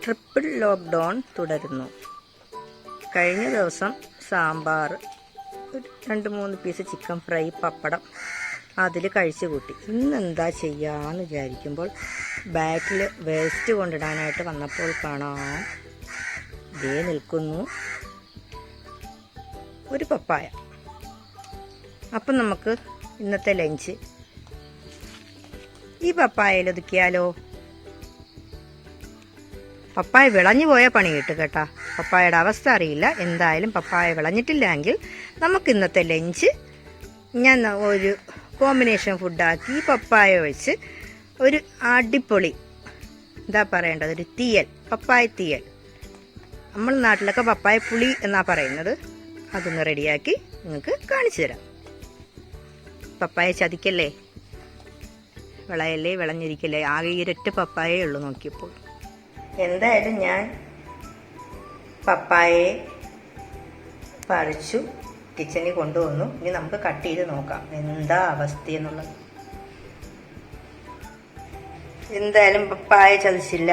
Triple lockdown തുടരുന്നു. കഴിഞ്ഞ ദിവസം സാമ്പാർ, 2-3 പീസ് ചിക്കൻ ഫ്രൈ, പപ്പടം അതിൽ കഴിച്ചു കൂട്ടി. ഇന്നെന്താ ചെയ്യാന്ന് വിചാരിക്കുമ്പോൾ ബാക്കിൽ വേസ്റ്റ് കൊണ്ടിടാനായിട്ട് വന്നപ്പോൾ കാണാം ദേ നിൽക്കുന്നു ഒരു പപ്പായ. അപ്പം നമുക്ക് ഇന്നത്തെ ലഞ്ച് ഈ പപ്പായയിൽ ഒതുക്കിയാലോ? പപ്പായ വിളഞ്ഞു പോയ പണി കിട്ടും കേട്ടോ. പപ്പായയുടെ അവസ്ഥ അറിയില്ല. എന്തായാലും പപ്പായ വിളഞ്ഞിട്ടില്ലെങ്കിൽ നമുക്ക് ഇന്നത്തെ ലഞ്ച് ഞാൻ ഒരു കോമ്പിനേഷൻ ഫുഡാക്കി പപ്പായ വെച്ച് ഒരു അടിപൊളി എന്താ പറയേണ്ടത്, ഒരു തീയൽ, പപ്പായ തീയൽ. നമ്മൾ നാട്ടിലൊക്കെ പപ്പായ പുളി എന്നാ പറയുന്നത്. അതൊന്ന് റെഡിയാക്കി നിങ്ങൾക്ക് കാണിച്ചു തരാം. പപ്പായ ചതിക്കല്ലേ, വിളയല്ലേ, വിളഞ്ഞിരിക്കല്ലേ. ആകെ ഈ ഒരൊറ്റ പപ്പായേ ഉള്ളൂ നോക്കിയപ്പോൾ. എന്തായാലും ഞാൻ പപ്പായയെ പറിച്ചു കിച്ചണിൽ കൊണ്ടുവന്നു. ഇനി നമുക്ക് കട്ട് ചെയ്ത് നോക്കാം എന്താ അവസ്ഥ എന്നുള്ളത്. എന്തായാലും പപ്പായ ചതിച്ചില്ല,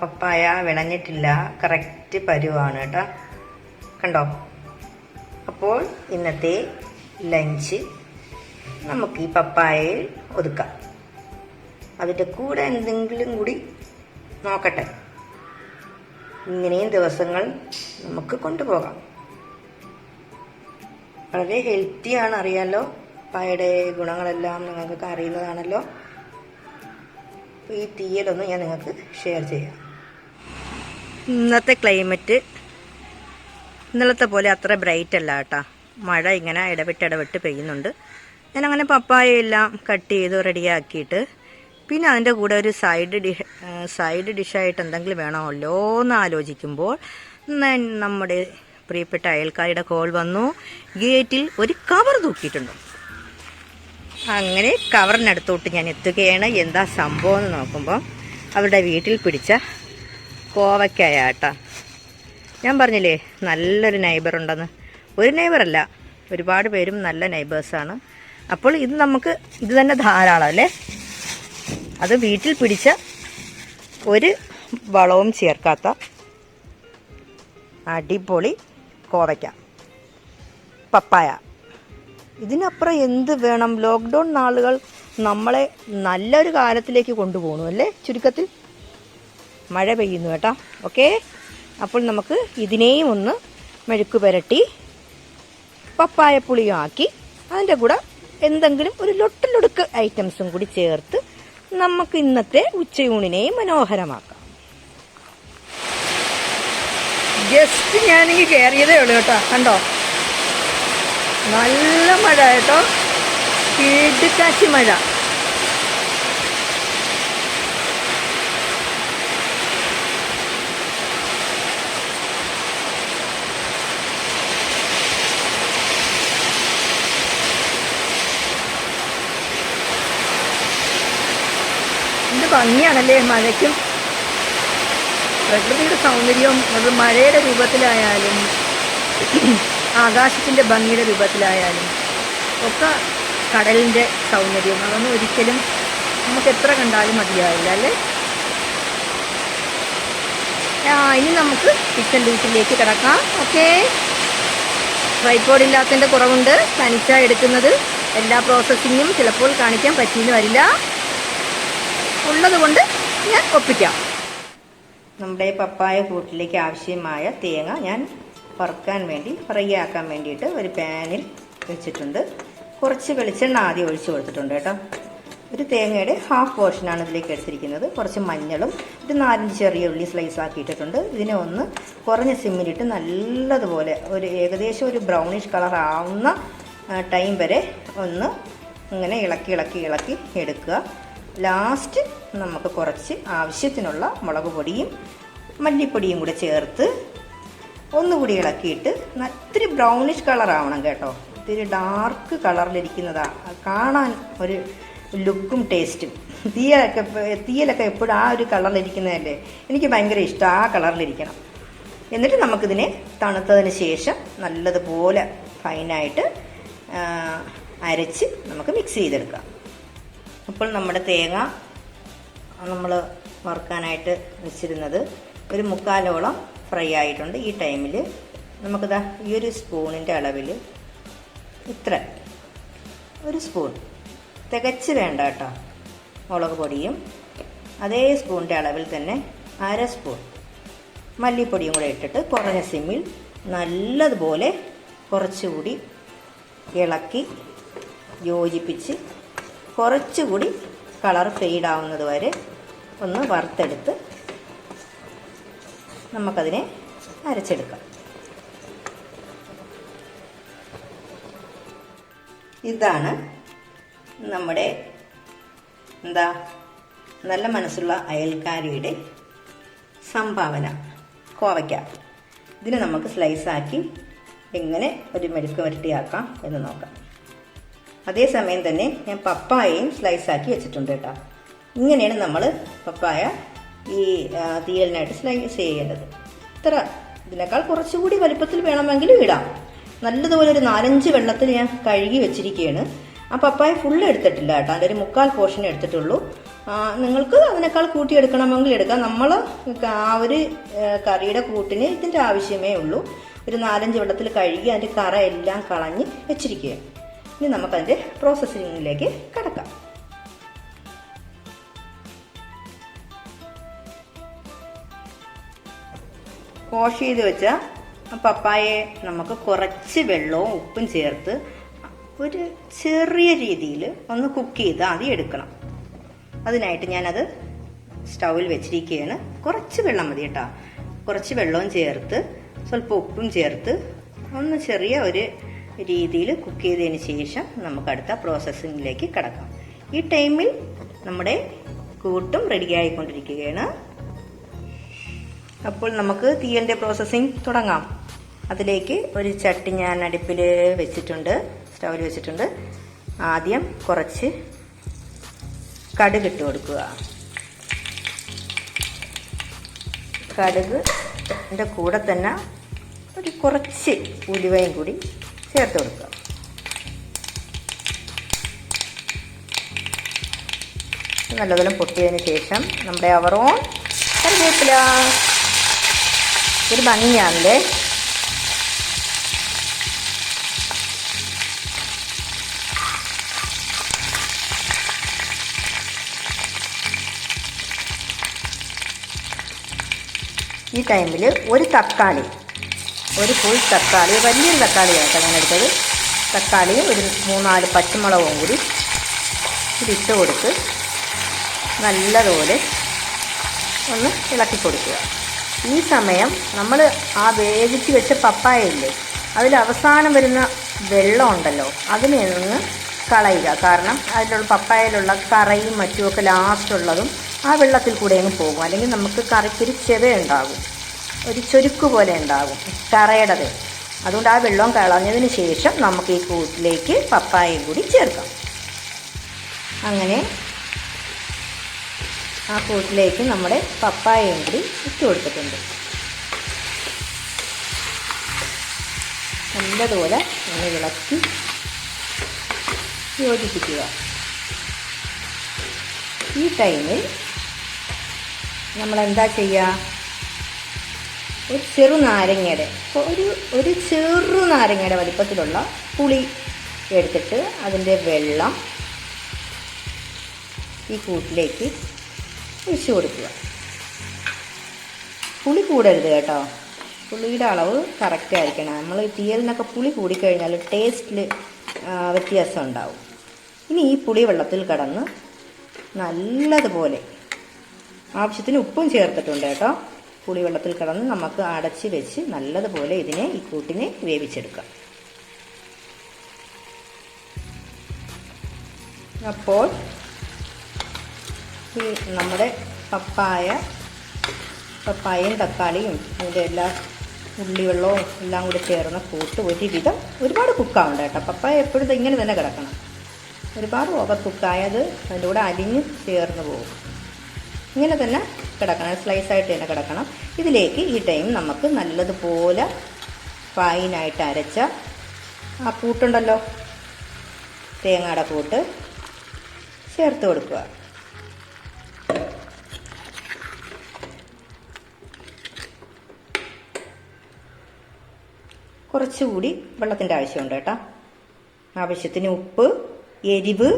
പപ്പായ വിളഞ്ഞിട്ടില്ല, കറക്റ്റ് പരുവാണ് കേട്ടോ. കണ്ടോ? അപ്പോൾ ഇന്നത്തെ ലഞ്ച് നമുക്ക് ഈ പപ്പായയിൽ ഒതുക്കാം. അതിൻ്റെ കൂടെ എന്തെങ്കിലും കൂടി നോക്കട്ടെ. ഇങ്ങനെയും ദിവസങ്ങൾ നമുക്ക് കൊണ്ടുപോകാം. വളരെ ഹെൽത്തിയാണ്, അറിയാമല്ലോ. പപ്പായയുടെ ഗുണങ്ങളെല്ലാം നിങ്ങൾക്കൊക്കെ അറിയുന്നതാണല്ലോ. ഈ തീയലൊന്ന് ഞാൻ നിങ്ങൾക്ക് ഷെയർ ചെയ്യാം. ഇന്നത്തെ ക്ലൈമറ്റ് ഇന്നലത്തെ പോലെ അത്ര ബ്രൈറ്റ് അല്ല കേട്ടോ. മഴ ഇങ്ങനെ ഇടവിട്ട് പെയ്യുന്നുണ്ട്. ഞാനങ്ങനെ പപ്പായയെല്ലാം കട്ട് ചെയ്ത് റെഡിയാക്കിയിട്ട് പിന്നെ അതിൻ്റെ കൂടെ ഒരു സൈഡ് ഡിഷായിട്ട് എന്തെങ്കിലും വേണമല്ലോ എന്ന് ആലോചിക്കുമ്പോൾ നമ്മുടെ പ്രിയപ്പെട്ട അയൽക്കാരുടെ കോൾ വന്നു. ഗേറ്റിൽ ഒരു കവർ തൂക്കിയിട്ടുണ്ട്. അങ്ങനെ കവറിനടുത്തോട്ട് ഞാൻ എത്തുകയാണ്. എന്താ സംഭവം എന്ന് നോക്കുമ്പോൾ അവരുടെ വീട്ടിൽ പിടിച്ച കോവയ്ക്കായാട്ടാ. ഞാൻ പറഞ്ഞില്ലേ നല്ലൊരു നൈബർ ഉണ്ടെന്ന്. ഒരു നൈബറല്ല, ഒരുപാട് പേരും നല്ല നൈബേഴ്സാണ്. അപ്പോൾ ഇത് നമുക്ക് ഇത് തന്നെ ധാരാളം അല്ലേ. അത് വീട്ടിൽ പിടിച്ച ഒരു വളവും ചേർക്കാത്ത അടിപൊളി കോവയ്ക്ക, പപ്പായ. ഇതിനപ്പുറം എന്ത് വേണം? ലോക്ക്ഡൗൺ നാളുകൾ നമ്മളെ നല്ലൊരു കാലത്തിലേക്ക് കൊണ്ടുപോകണു അല്ലേ. ചുരുക്കത്തിൽ മഴ പെയ്യുന്നു കേട്ടോ. ഓക്കെ, അപ്പോൾ നമുക്ക് ഇതിനെയും ഒന്ന് മെഴുക്ക് പുരട്ടി പപ്പായ പുളിയും ആക്കി അതിൻ്റെ കൂടെ എന്തെങ്കിലും ഒരു ലൊട്ടിലൊടുക്ക് ഐറ്റംസും കൂടി ചേർത്ത് നമുക്ക് ഇന്നത്തെ ഉച്ചയൂണിനെയും മനോഹരമാക്കാം. ജസ്റ്റ് ഞാനിങ്ങ് കയറിയതേ ഉള്ളൂ കേട്ടോ. കണ്ടോ, നല്ല മഴ കേട്ടോ, കിടുക്കാച്ചി മഴ. എന്ത് ഭംഗിയാണല്ലേ മഴയ്ക്കും പ്രകൃതിയുടെ സൗന്ദര്യവും. അത് മഴയുടെ രൂപത്തിലായാലും ആകാശത്തിൻ്റെ ഭംഗിയുടെ രൂപത്തിലായാലും ഒക്കെ കടലിൻ്റെ സൗന്ദര്യം, അതൊന്നും ഒരിക്കലും നമുക്ക് എത്ര കണ്ടാലും മതിയാവില്ല അല്ലേ. ഇനി നമുക്ക് കിച്ചൺ ഡ്യൂട്ടിയിലേക്ക് കിടക്കാം. ഓക്കെ, ട്രൈപോഡ് ഇല്ലാത്തതിൻ്റെ കുറവുണ്ട്. തനിച്ചാണ് എടുക്കുന്നത്. എല്ലാ പ്രോസസ്സിങ്ങും ചിലപ്പോൾ കാണിക്കാൻ പറ്റിയെന്ന് വരില്ല. ഉള്ളത് കൊണ്ട് ഞാൻ ഒപ്പിക്കാം. നമ്മുടെ പപ്പായ കൂട്ടിലേക്ക് ആവശ്യമായ തേങ്ങ ഞാൻ വറുക്കാൻ വേണ്ടി, ഫ്രൈ ആക്കാൻ വേണ്ടിയിട്ട് ഒരു പാനിൽ വെച്ചിട്ടുണ്ട്. കുറച്ച് വെളിച്ചെണ്ണ ആദ്യം ഒഴിച്ച് കൊടുത്തിട്ടുണ്ട് കേട്ടോ. ഒരു തേങ്ങയുടെ ഹാഫ് പോർഷനാണ് ഇതിലേക്ക് എടുത്തിരിക്കുന്നത്. കുറച്ച് മഞ്ഞളും ഒരു 4-5 ചെറിയ ഉള്ളി സ്ലൈസ് ആക്കിയിട്ടിട്ടുണ്ട്. ഇതിനെ ഒന്ന് കുറഞ്ഞ സിമ്മിലിട്ട് നല്ലതുപോലെ ഏകദേശം ഒരു ബ്രൗണിഷ് കളർ ആവുന്ന ടൈം വരെ ഒന്ന് ഇങ്ങനെ ഇളക്കി എടുക്കുക. ലാസ്റ്റ് നമുക്ക് കുറച്ച് ആവശ്യത്തിനുള്ള മുളക് പൊടിയും മല്ലിപ്പൊടിയും കൂടെ ചേർത്ത് ഒന്നുകൂടി ഇളക്കിയിട്ട് ഇത്തിരി ബ്രൗണിഷ് കളർ ആവണം കേട്ടോ. ഇത്തിരി ഡാർക്ക് കളറിലിരിക്കുന്നതാണ് കാണാൻ ഒരു ലുക്കും ടേസ്റ്റും. തീയലൊക്കെ എപ്പോഴും ആ ഒരു കളറിലിരിക്കുന്നതല്ലേ എനിക്ക് ഭയങ്കര ഇഷ്ടം. ആ കളറിലിരിക്കണം. എന്നിട്ട് നമുക്കിതിനെ തണുത്തതിന് ശേഷം നല്ലതുപോലെ ഫൈനായിട്ട് അരച്ച് നമുക്ക് മിക്സ് ചെയ്തെടുക്കാം. അപ്പോൾ നമ്മുടെ തേങ്ങ നമ്മൾ വറുക്കാനായിട്ട് വെച്ചിരുന്നത് ഒരു മുക്കാലോളം ഫ്രൈ ആയിട്ടുണ്ട്. ഈ ടൈമിൽ നമുക്കിതാ ഈ ഒരു സ്പൂണിൻ്റെ അളവിൽ ഇത്ര ഒരു സ്പൂൺ തികച്ച് വേണ്ട കേട്ടോ മുളക് പൊടിയും അതേ സ്പൂണിൻ്റെ അളവിൽ തന്നെ അര സ്പൂൺ മല്ലിപ്പൊടിയും കൂടെ ഇട്ടിട്ട് കുറഞ്ഞ സിമ്മിൽ നല്ലതുപോലെ കുറച്ചുകൂടി ഇളക്കി യോജിപ്പിച്ച് കുറച്ചുകൂടി കളർ ഫെയ്ഡാവുന്നത് വരെ ഒന്ന് വറുത്തെടുത്ത് നമുക്കതിനെ അരച്ചെടുക്കാം. ഇതാണ് നമ്മുടെ നല്ല മനസ്സുള്ള അയൽക്കാരിയുടെ സംഭാവന കോവയ്ക്ക. ഇതിനെ നമുക്ക് സ്ലൈസാക്കി എങ്ങനെ ഒരു മെഴുക്ക് വരട്ടിയാക്കാം എന്ന് നോക്കാം. അതേസമയം തന്നെ ഞാൻ പപ്പായയും സ്ലൈസാക്കി വെച്ചിട്ടുണ്ട് കേട്ടോ. ഇങ്ങനെയാണ് നമ്മൾ പപ്പായ ഈ തീയലിനായിട്ട് സ്ലൈസ് ചെയ്യേണ്ടത്. ഇതിനേക്കാൾ കുറച്ചുകൂടി വലിപ്പത്തിൽ വേണമെങ്കിലും ഇടാം. നല്ലതുപോലെ ഒരു 4-5 വെള്ളത്തിൽ ഞാൻ കഴുകി വെച്ചിരിക്കുകയാണ്. ആ പപ്പായ ഫുള്ള് എടുത്തിട്ടില്ല കേട്ടോ, അതിൻ്റെ ഒരു 1/4 പോർഷൻ എടുത്തിട്ടുള്ളൂ. നിങ്ങൾക്ക് അതിനേക്കാൾ കൂട്ടിയെടുക്കണമെങ്കിൽ എടുക്കാം. നമ്മൾ ആ ഒരു കറിയുടെ കൂട്ടിന് ഇതിൻ്റെ ആവശ്യമേ ഉള്ളൂ. ഒരു 4-5 വെള്ളത്തിൽ കഴുകി അതിൻ്റെ കറ എല്ലാം കളഞ്ഞ് വെച്ചിരിക്കുകയാണ്. ഇനി നമുക്കതിൻ്റെ പ്രോസസ്സിങ്ങിലേക്ക് കടക്കാം. വാഷ് ചെയ്ത് വെച്ച പപ്പായയെ നമുക്ക് കുറച്ച് വെള്ളവും ഉപ്പും ചേർത്ത് ഒരു ചെറിയ രീതിയിൽ ഒന്ന് കുക്ക് ചെയ്ത് ആദ്യം എടുക്കണം. അതിനായിട്ട് ഞാനത് സ്റ്റൗവിൽ വെച്ചിരിക്കുകയാണ്. കുറച്ച് വെള്ളം മതി കേട്ടോ. കുറച്ച് വെള്ളവും ചേർത്ത് സ്വല്പം ഉപ്പും ചേർത്ത് ഒന്ന് ചെറിയ ഒരു രീതിയിൽ കുക്ക് ചെയ്തതിന് ശേഷം നമുക്ക് അടുത്ത പ്രോസസ്സിങ്ങിലേക്ക് കടക്കാം. ഈ ടൈമിൽ നമ്മുടെ കൂട്ടും റെഡിയായിക്കൊണ്ടിരിക്കുകയാണ്. അപ്പോൾ നമുക്ക് തീയലിൻ്റെ പ്രോസസ്സിങ് തുടങ്ങാം. അതിലേക്ക് ഒരു ചട്ടി ഞാൻ അടുപ്പിൽ വെച്ചിട്ടുണ്ട്, സ്റ്റൗവിൽ വെച്ചിട്ടുണ്ട്. ആദ്യം കുറച്ച് കടുക് ഇട്ട് കൊടുക്കുക. കടുകിൻ്റെ കൂടെ തന്നെ ഒരു കുറച്ച് ഉലുവയും കൂടി ചേർത്ത് കൊടുക്കുക. നല്ലപോലെ പൊട്ടിയതിന് ശേഷം നമ്മുടെ അവറോൺ കറിവേപ്പില ഒരു ഭംഗിയാണല്ലേ. ഈ ടൈമിൽ ഒരു തക്കാളി, ഒരു ഫുൾ തക്കാളി, വലിയൊരു തക്കാളിയായിട്ടാണ് ഞാൻ എടുത്തത്. തക്കാളിയും ഒരു 3-4 പച്ചമുളകും കൂടി ഇതിട്ട് കൊടുത്ത് നല്ലതുപോലെ ഒന്ന് ഇളക്കി കൊടുക്കുക. ഈ സമയം നമ്മൾ ആ വേവിച്ച് വെച്ച പപ്പായ ഇല്ലേ, അതിൽ അവസാനം വരുന്ന വെള്ളം ഉണ്ടല്ലോ, അതിനെ ഒന്ന് കളയുക. കാരണം അതിലുള്ള പപ്പായയിലുള്ള കറയും മറ്റുമൊക്കെ ലാസ്റ്റുള്ളതും ആ വെള്ളത്തിൽ കൂടെ അങ്ങ് പോകും. അല്ലെങ്കിൽ നമുക്ക് കറിക്കൊരു ചെവയുണ്ടാകും, ഒരു ചൊരുക്ക് പോലെ ഉണ്ടാകും കറയുടേത്. അതുകൊണ്ട് ആ വെള്ളം കളഞ്ഞതിന് ശേഷം നമുക്ക് ഈ കൂട്ടിലേക്ക് പപ്പായയും കൂടി ചേർക്കാം. അങ്ങനെ ആ കൂട്ടിലേക്ക് നമ്മുടെ പപ്പായയും കൂടി ഇട്ട് കൊടുത്തിട്ടുണ്ട്. നല്ലതുപോലെ ഒന്ന് ഇളക്കി യോജിപ്പിക്കുക. ഈ ടൈമിൽ നമ്മളെന്താ ചെയ്യുക, ഒരു ചെറുനാരങ്ങയുടെ വലിപ്പത്തിലുള്ള പുളി എടുത്തിട്ട് അതിൻ്റെ വെള്ളം ഈ കൂട്ടിലേക്ക് ഒഴിച്ച് കൊടുക്കുക. പുളി കൂടരുത് കേട്ടോ, പുളിയുടെ അളവ് കറക്റ്റ് ആയിരിക്കണം. നമ്മൾ തീയലിനൊക്കെ പുളി കൂടിക്കഴിഞ്ഞാൽ ടേസ്റ്റിൽ വ്യത്യാസം ഉണ്ടാവും. ഇനി ഈ പുളി വെള്ളത്തിൽ കിടന്ന് നല്ലതുപോലെ, ആവശ്യത്തിന് ഉപ്പും ചേർത്തിട്ടുണ്ട് കേട്ടോ, പുളി വെള്ളത്തിൽ കിടന്ന് നമുക്ക് അടച്ച് വെച്ച് നല്ലതുപോലെ ഈ കൂട്ടിനെ വേവിച്ചെടുക്കാം. അപ്പോൾ ഈ നമ്മുടെ പപ്പായയും തക്കാളിയും അതിൻ്റെ എല്ലാ ഉള്ളിവെള്ളവും എല്ലാം കൂടി ചേർന്ന കൂട്ട് ഒരുപാട് കുക്കാവുണ്ട് കേട്ടോ. പപ്പായ എപ്പോഴും ഇങ്ങനെ തന്നെ കിടക്കണം. ഒരുപാട് ഓവർ കുക്കായത് അതിൻ്റെ കൂടെ അലിഞ്ഞ് ചേർന്ന് പോകും. ഇങ്ങനെ തന്നെ കിടക്കണം, സ്ലൈസായിട്ട് തന്നെ കിടക്കണം. ഇതിലേക്ക് ഈ ടൈം നമുക്ക് നല്ലതുപോലെ ഫൈനായിട്ട് അരച്ച ആ കൂട്ടുണ്ടല്ലോ, തേങ്ങയുടെ കൂട്ട് ചേർത്ത് കൊടുക്കുക. കുറച്ചുകൂടി വെള്ളത്തിൻ്റെ ആവശ്യമുണ്ട് കേട്ടോ. ആവശ്യത്തിന് ഉപ്പ്, എരിവ്,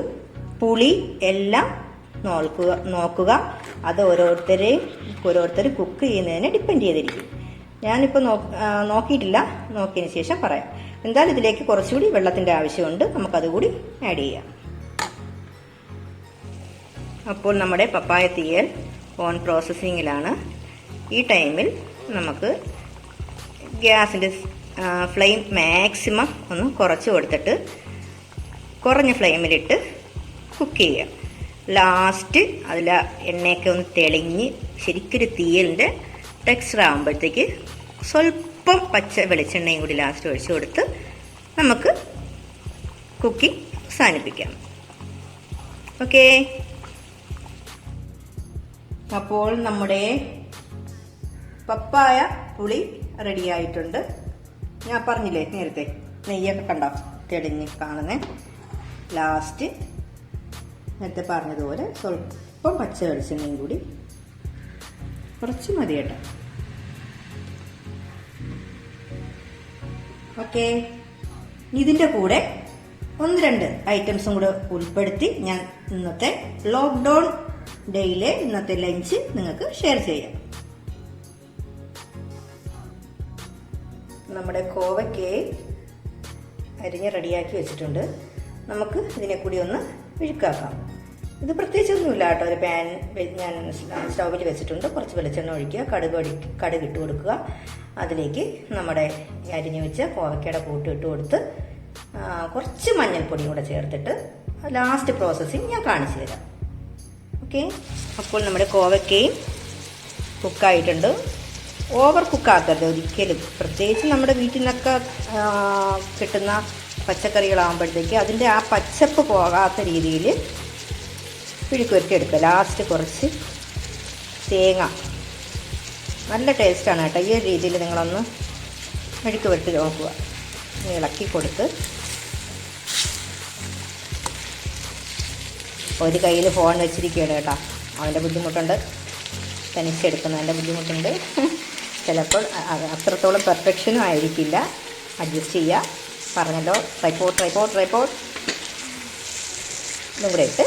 പുളി എല്ലാം നോക്കുക. അത് ഓരോരുത്തർ കുക്ക് ചെയ്യുന്നതിനെ ഡിപ്പെൻഡ് ചെയ്തിരിക്കും. ഞാനിപ്പോൾ നോക്കിയിട്ടില്ല, നോക്കിയതിന് ശേഷം പറയാം. എന്തായാലും ഇതിലേക്ക് കുറച്ചുകൂടി വെള്ളത്തിൻ്റെ ആവശ്യമുണ്ട്, നമുക്കതുകൂടി ആഡ് ചെയ്യാം. അപ്പോൾ നമ്മുടെ പപ്പായ തീയൽ ഓൺ പ്രോസസ്സിങ്ങിലാണ്. ഈ ടൈമിൽ നമുക്ക് ഗ്യാസിൻ്റെ ഫ്ലെയിം മാക്സിമം ഒന്ന് കുറച്ച് കൊടുത്തിട്ട് കുറഞ്ഞ ഫ്ലെയിമിലിട്ട് കുക്ക് ചെയ്യാം. ലാസ്റ്റ് അതിൽ എണ്ണയൊക്കെ ഒന്ന് തെളിഞ്ഞ് ശരിക്കൊരു തീയലിൻ്റെ ടെക്സ്ചർ ആകുമ്പോഴത്തേക്ക് സ്വല്പം പച്ച വെളിച്ചെണ്ണയും കൂടി ലാസ്റ്റ് ഒഴിച്ചു കൊടുത്ത് നമുക്ക് കുക്കിംഗ് അവസാനിപ്പിക്കാം. ഓക്കേ, അപ്പോൾ നമ്മുടെ പപ്പായ പുളി റെഡി ആയിട്ടുണ്ട്. ഞാൻ പറഞ്ഞില്ലേ നേരത്തെ, നെയ്യൊക്കെ കണ്ടോ തെളിഞ്ഞ് കാണുന്നേ. ലാസ്റ്റ് നേരത്തെ പറഞ്ഞതുപോലെ സ്വല്പം പച്ച വെളിച്ചെണ്ണയും കൂടി കുറച്ച് മതി കേട്ടോ. ഓക്കെ, ഇതിൻ്റെ കൂടെ 1-2 ഐറ്റംസും കൂടെ ഉൾപ്പെടുത്തി ഞാൻ ഇന്നത്തെ ലോക്ക്ഡൗൺ ഡേയിലെ ഇന്നത്തെ ലഞ്ച് നിങ്ങൾക്ക് ഷെയർ ചെയ്യാം. നമ്മുടെ കോവയ്ക്കയെ അരിഞ്ഞ് റെഡിയാക്കി വെച്ചിട്ടുണ്ട്. നമുക്ക് ഇതിനെ കൂടി ഒന്ന് മെഴുക്കാക്കാം. ഇത് പ്രത്യേകിച്ചൊന്നുമില്ല കേട്ടോ. ഒരു പാൻ ഞാൻ സ്റ്റൗവിൽ വെച്ചിട്ടുണ്ട്. കുറച്ച് വെളിച്ചെണ്ണ ഒഴിക്കുക, കടുക് ഇട്ട് കൊടുക്കുക. അതിലേക്ക് നമ്മുടെ അരിഞ്ഞു വെച്ച കോവയ്ക്കയുടെ കൂട്ട് ഇട്ട് കൊടുത്ത് കുറച്ച് മഞ്ഞൾപ്പൊടിയും കൂടെ ചേർത്തിട്ട് ലാസ്റ്റ് പ്രോസസ്സിങ് ഞാൻ കാണിച്ചു തരാം. ഓക്കെ, അപ്പോൾ നമ്മുടെ കോവയ്ക്കയും കുക്കായിട്ടുണ്ട്. ഓവർ കുക്കാക്കരുത് ഒരിക്കലും. പ്രത്യേകിച്ച് നമ്മുടെ വീട്ടിൽ നിന്നൊക്കെ കിട്ടുന്ന പച്ചക്കറികളാകുമ്പോഴത്തേക്ക് അതിൻ്റെ ആ പച്ചപ്പ് പോകാത്ത രീതിയിൽ പിഴുക്കുവരട്ടി ലാസ്റ്റ് കുറച്ച് തേങ്ങ, നല്ല ടേസ്റ്റാണ് കേട്ടോ. ഈ ഒരു രീതിയിൽ നിങ്ങളൊന്ന് മെഴുക്ക് വരട്ടി നോക്കുക. ഇളക്കി കൊടുത്ത് ഒരു കയ്യിൽ ഫോൺ വെച്ചിരിക്കുകയാണ് കേട്ടോ. അവൻ്റെ ബുദ്ധിമുട്ടുണ്ട്, തനിച്ചെടുക്കുന്നതിൻ്റെ ബുദ്ധിമുട്ടുണ്ട്. ചിലപ്പോൾ അത്രത്തോളം പെർഫെക്ഷനും ആയിരിക്കില്ല, അഡ്ജസ്റ്റ് ചെയ്യുക. പറഞ്ഞല്ലോ, ട്രൈപ്പോഡ് ഇതും കൂടെ ഇട്ട്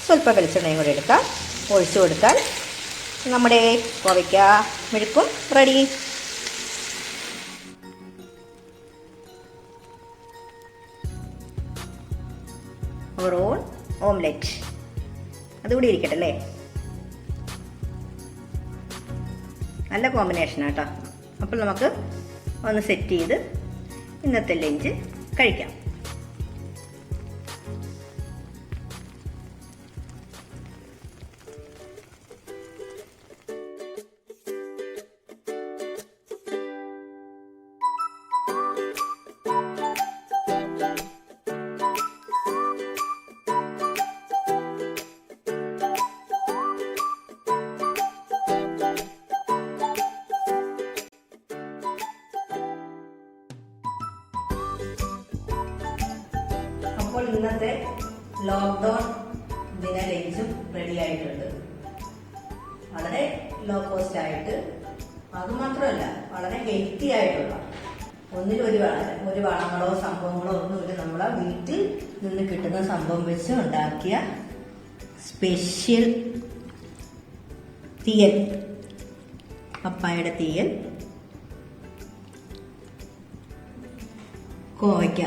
സ്വല്പം വെളിച്ചെണ്ണയും കൂടെ എടുക്കാം, ഒഴിച്ചു കൊടുത്താൽ നമ്മുടെ കോവയ്ക്ക മെഴുക്കും റെഡി. അവർ ഓൺ ഓംലെറ്റ് അതുകൂടി ഇരിക്കട്ടെ അല്ലേ. നല്ല കോമ്പിനേഷനാണ് കേട്ടോ. അപ്പോൾ നമുക്ക് ഒന്ന് സെറ്റ് ചെയ്ത് ഇന്നത്തെ ലഞ്ച് കഴിക്കാം. അപ്പോൾ ഇന്നത്തെ ലോക്ക്ഡൗൺ ദിന ലഞ്ചും റെഡി ആയിട്ടുണ്ട്. വളരെ ലോ കോസ്റ്റ് ആയിട്ട്, അതുമാത്രമല്ല വളരെ ഹെൽത്തി ആയിട്ടുള്ള, ഒരു വളങ്ങളോ സംഭവങ്ങളോ ഒന്നുമില്ല, നമ്മളെ വീട്ടിൽ നിന്ന് കിട്ടുന്ന സംഭവം വെച്ച് ഉണ്ടാക്കിയ സ്പെഷ്യൽ തീയൽ, പപ്പായയുടെ തീയൽ, കോവയ്ക്ക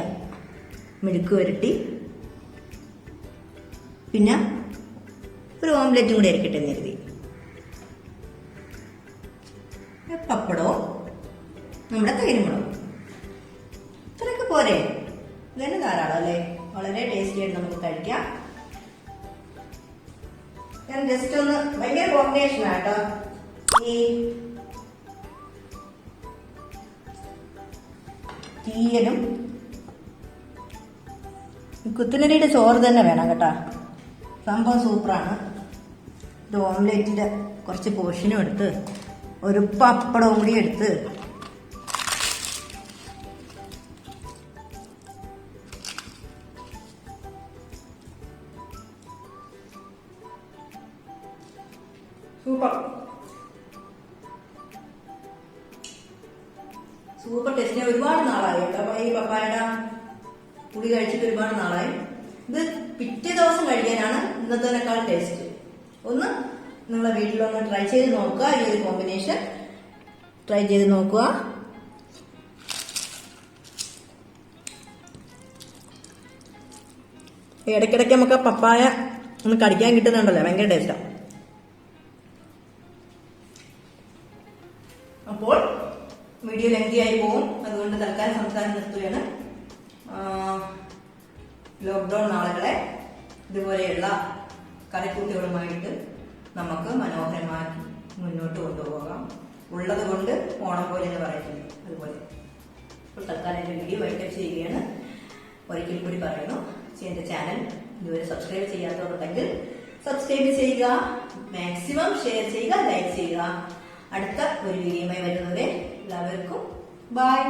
മെഴുക്ക് വരട്ടി, പിന്നെ ഒരു ഓംലെറ്റും കൂടെ ഇരിക്കട്ടെ എന്ന് കരുതി, പപ്പടവും നമ്മുടെ തൈരുമുളകും. ഇത്രയൊക്കെ പോരെ? ഇതന്നെ ധാരാളം അല്ലേ? വളരെ ടേസ്റ്റി ആയിട്ട് നമുക്ക് കഴിക്കാം. ഞാൻ ജസ്റ്റ് ഒന്ന് ഭയങ്കര കോമ്പിനേഷൻ ആട്ടോ ഈ തീയലും കുത്തുനരിയുടെ ചോറ് തന്നെ വേണം കേട്ടോ. സംഭവം സൂപ്പറാണ്. ഇത് ഓംലെറ്റിൻ്റെ കുറച്ച് പോർഷനും എടുത്ത് ഒരു പപ്പടവും കൂടി എടുത്ത് സൂപ്പർ ടേസ്റ്റ്. ഒരുപാട് നാളായി കേട്ടോ അപ്പൊ ഈ പപ്പായയുടെ പുളി കഴിച്ചിട്ട് ഒരുപാട് നാളായി. ഇത് പിറ്റേ ദിവസം കഴിക്കാനാണ് ഇന്നത്തേക്കാൾ ടേസ്റ്റ്. ഒന്ന് നിങ്ങളെ വീട്ടിലൊന്ന് ട്രൈ ചെയ്ത് നോക്കുക. ഈ ഒരു കോമ്പിനേഷൻ ട്രൈ ചെയ്ത് നോക്കുക. ഇടയ്ക്കിടയ്ക്ക് നമുക്ക് പപ്പായ ഒന്ന് കടിക്കാൻ കിട്ടുന്നുണ്ടല്ലോ, ഭയങ്കര ടേസ്റ്റാണ്. അപ്പോൾ വീഡിയോ ലെങ്തി ആയി പോകും, അതുകൊണ്ട് തൽക്കാലം സംസാരം നിർത്തുകയാണ്. ലോക്ക്ഡൌൺ നാളുകളെ ഇതുപോലെയുള്ള കറിക്കൂട്ടുകളുമായിട്ട് നമുക്ക് മനോഹരമായി മുന്നോട്ട് കൊണ്ടുപോകാം. ഉള്ളത് കൊണ്ട് ഓണം പോലെ എന്ന് പറയുന്നത് അതുപോലെ. അപ്പോൾ തൽക്കാലം എൻ്റെ വീഡിയോ വൈൻഡപ്പ് ചെയ്യുകയാണ്. ഒരിക്കൽ കൂടി പറയുന്നു, എന്റെ ചാനൽ ഇതുവരെ സബ്സ്ക്രൈബ് ചെയ്യാത്തവരുണ്ടെങ്കിൽ സബ്സ്ക്രൈബ് ചെയ്യുക, മാക്സിമം ഷെയർ ചെയ്യുക, ലൈക്ക് ചെയ്യുക. അടുത്ത ഒരു വീഡിയോയുമായി വരുന്നവരെ എല്ലാവർക്കും ബൈ.